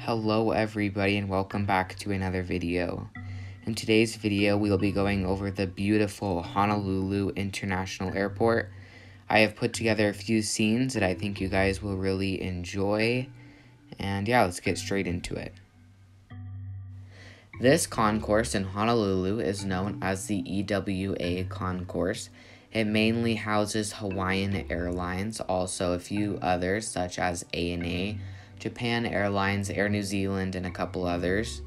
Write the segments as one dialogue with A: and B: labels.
A: Hello everybody and welcome back to another video. In today's video we will be going over the beautiful Honolulu International Airport. I have put together a few scenes that I think you guys will really enjoy, and yeah, let's get straight into it. This concourse in Honolulu is known as the EWA concourse. It mainly houses Hawaiian Airlines, also a few others such as ANA, Japan Airlines, Air New Zealand, and a couple others.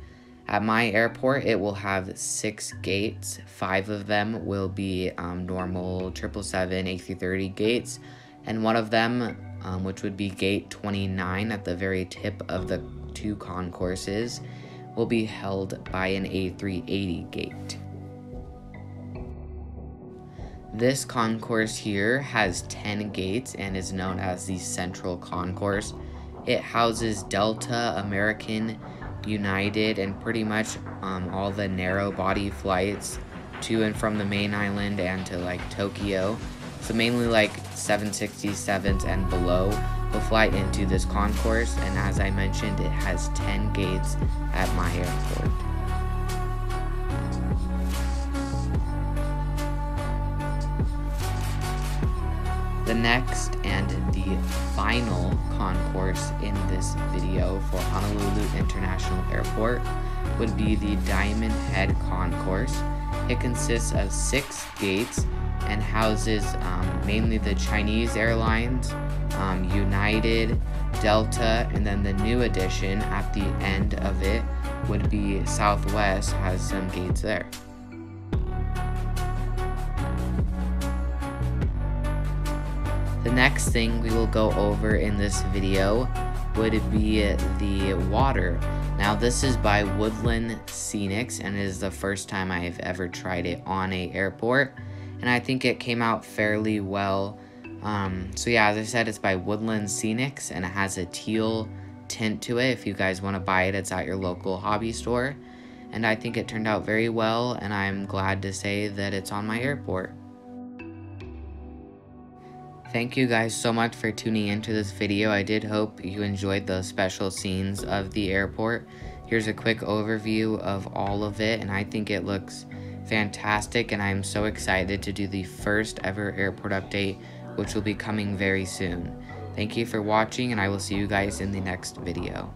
A: At my airport, it will have 6 gates. 5 of them will be normal 777 A330 gates, and one of them, which would be gate 29 at the very tip of the 2 concourses, will be held by an A380 gate. This concourse here has 10 gates and is known as the Central Concourse. It houses Delta, American, United, and pretty much all the narrow body flights to and from the main island and to like Tokyo. So mainly like 767s and below will fly into this concourse, and as I mentioned, it has 10 gates at my airport. The next and the final concourse in this video for Honolulu International Airport would be the Diamond Head Concourse. It consists of 6 gates and houses mainly the Chinese Airlines, United, Delta, and then the new addition at the end of it would be Southwest, has some gates there. The next thing we will go over in this video would be the water. Now this is by Woodland Scenics, and it is the first time I have ever tried it on a airport, and I think it came out fairly well. So yeah, as I said, it's by Woodland Scenics, and it has a teal tint to it. If you guys want to buy it, it's at your local hobby store, and I think it turned out very well, and I'm glad to say that it's on my airport. Thank you guys so much for tuning into this video. I did hope you enjoyed the special scenes of the airport. Here's a quick overview of all of it, and I think it looks fantastic, and I'm so excited to do the first ever airport update, which will be coming very soon. Thank you for watching, and I will see you guys in the next video.